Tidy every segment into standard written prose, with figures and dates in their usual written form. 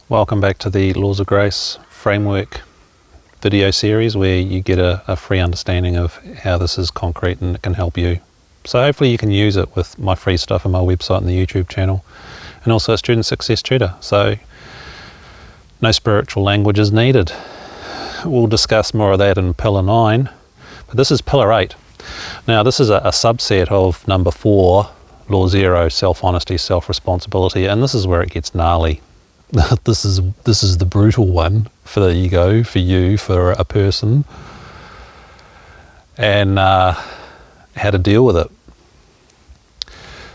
Welcome back to the Laws of Grace framework video series where you get a free understanding of how this is concrete and it can help you. So hopefully you can use it with my free stuff on my website and the YouTube channel, and also a student success tutor. So no spiritual language is needed. We'll discuss more of that in Pillar 9, but this is Pillar 8. Now this is a subset of number 4, Law 0, self-honesty, self-responsibility, and this is where it gets gnarly. This is the brutal one for the ego, for you, for a person, and how to deal with it.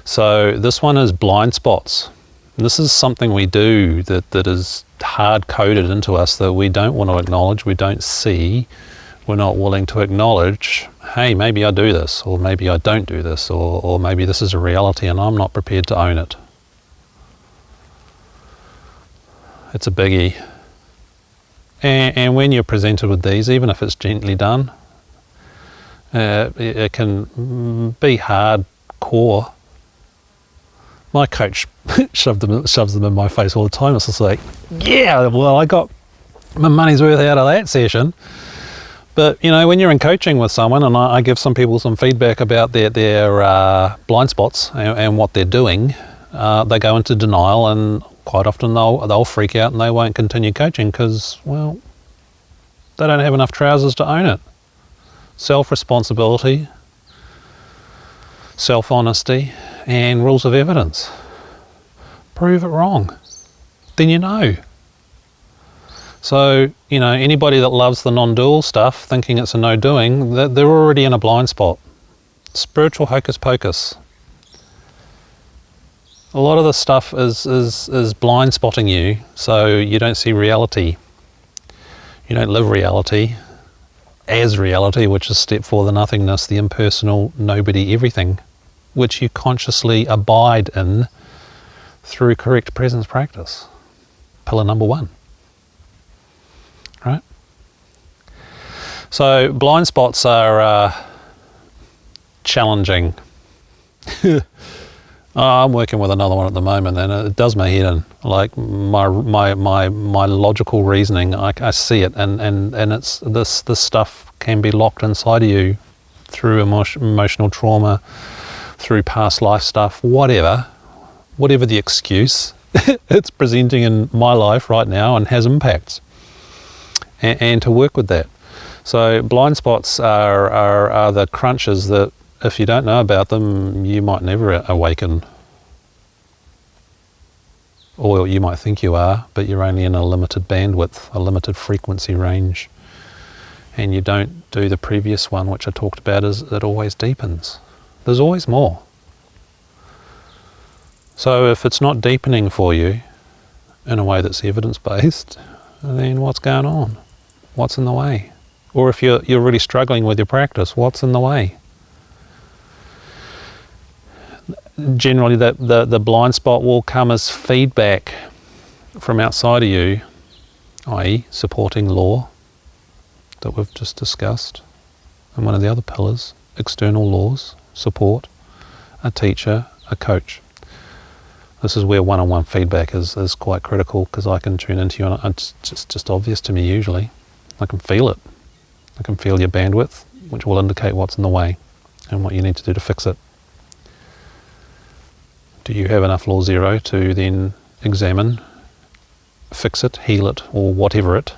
So this one is blind spots. This is something we do that is hard-coded into us that we don't want to acknowledge, we don't see, we're not willing to acknowledge, hey, maybe I do this, or maybe I don't do this, or maybe this is a reality and I'm not prepared to own it. It's a biggie. And when you're presented with these, even if it's gently done, it can be hardcore. My coach shoves them in my face all the time. It's just like, yeah, well, I got my money's worth out of that session. But, you know, when you're in coaching with someone, and I give some people some feedback about their blind spots and what they're doing, they go into denial, and quite often they'll freak out and they won't continue coaching because, well, they don't have enough trousers to own it. Self-responsibility, self-honesty, and rules of evidence. Prove it wrong. Then you know. So, you know, anybody that loves the non-dual stuff, thinking it's a no-doing, they're already in a blind spot. Spiritual hocus pocus. A lot of the stuff is blind spotting you, so you don't see reality. You don't live reality as reality, which is step 4, the nothingness, the impersonal, nobody, everything, which you consciously abide in through correct presence practice. Pillar number 1. Right? So blind spots are challenging. I'm working with another one at the moment, and it does my head in. Like my logical reasoning, I see it, and it's this stuff can be locked inside of you through emotional trauma, through past life stuff, whatever the excuse, it's presenting in my life right now and has impacts, and to work with that. So blind spots are the crunches that, if you don't know about them, you might never awaken. Or you might think you are, but you're only in a limited bandwidth, a limited frequency range. And you don't do the previous one, which I talked about, is it always deepens. There's always more. So if it's not deepening for you in a way that's evidence-based, then what's going on? What's in the way? Or if you're really struggling with your practice, what's in the way? Generally the blind spot will come as feedback from outside of you, i.e. supporting law that we've just discussed, and one of the other pillars, external laws, support, a teacher, a coach. This is where one-on-one feedback is quite critical, because I can tune into you and it's just obvious to me usually. I can feel it. I can feel your bandwidth, which will indicate what's in the way and what you need to do to fix it. Do you have enough Law 0 to then examine, fix it, heal it, or whatever it,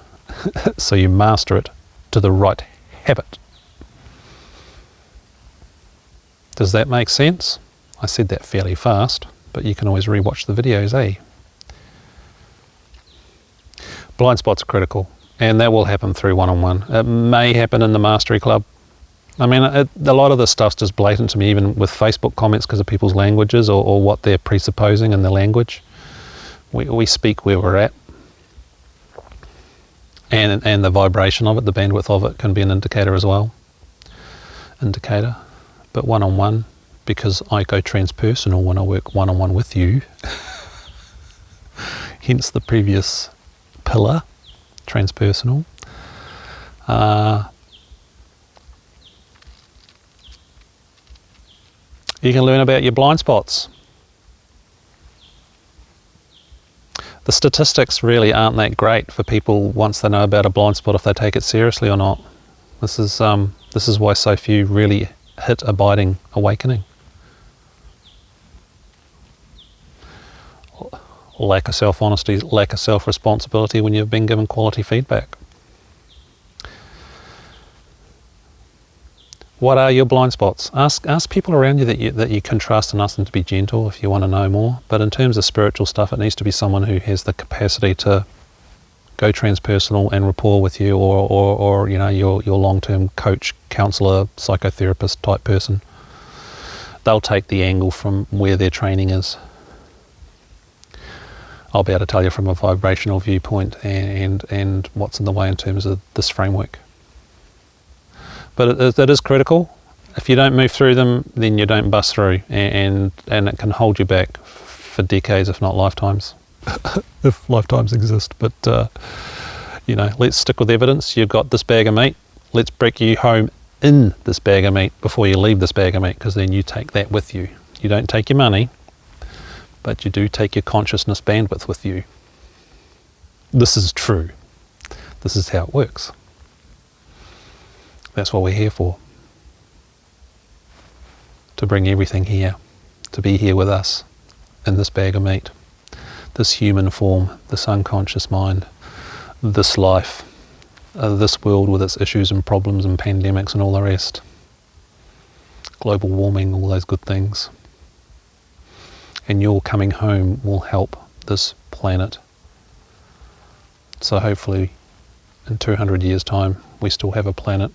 so you master it to the right habit? Does that make sense? I said that fairly fast, but you can always rewatch the videos, eh? Blind spots are critical, and that will happen through one-on-one. It may happen in the Mastery Club. I mean, a lot of this stuff's just blatant to me, even with Facebook comments, because of people's languages or what they're presupposing in the language. We speak where we're at. And the vibration of it, the bandwidth of it, can be an indicator as well. But one-on-one, because I go transpersonal when I work one-on-one with you, hence the previous pillar, transpersonal. You can learn about your blind spots. The statistics really aren't that great for people once they know about a blind spot, if they take it seriously or not. This is why so few really hit abiding awakening. Lack of self-honesty, lack of self-responsibility when you've been given quality feedback. What are your blind spots? Ask people around you that you can trust and ask them to be gentle if you want to know more. But in terms of spiritual stuff, it needs to be someone who has the capacity to go transpersonal and rapport with you, or you know, your long-term coach, counselor, psychotherapist type person. They'll take the angle from where their training is. I'll be able to tell you from a vibrational viewpoint and what's in the way in terms of this framework. But it is critical. If you don't move through them, then you don't bust through, and it can hold you back for decades, if not lifetimes, if lifetimes exist. But you know, let's stick with evidence. You've got this bag of meat. Let's break you home in this bag of meat before you leave this bag of meat, because then you take that with you. You don't take your money, but you do take your consciousness bandwidth with you. This is true. This is how it works. That's what we're here for. To bring everything here. To be here with us in this bag of meat. This human form, this unconscious mind, this life, this world with its issues and problems and pandemics and all the rest. Global warming, all those good things. And your coming home will help this planet. So hopefully in 200 years' time we still have a planet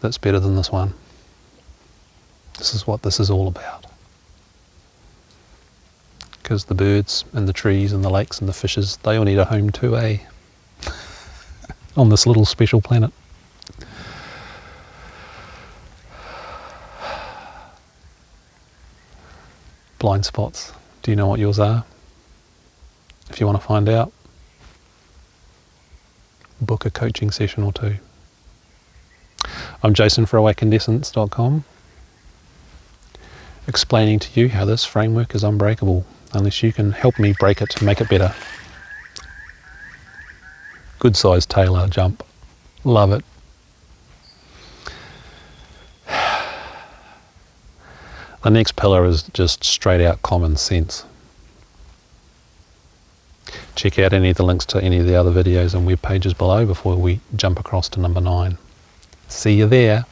that's better than this one. This is what this is all about. Because the birds and the trees and the lakes and the fishes, they all need a home too, eh? On this little special planet. Blind spots. Do you know what yours are? If you want to find out, book a coaching session or two. I'm Jason for AwakenedEssence.com, explaining to you how this framework is unbreakable unless you can help me break it to make it better. Good sized tailor jump. Love it. The next pillar is just straight out common sense. Check out any of the links to any of the other videos and web pages below before we jump across to number 9. See you there.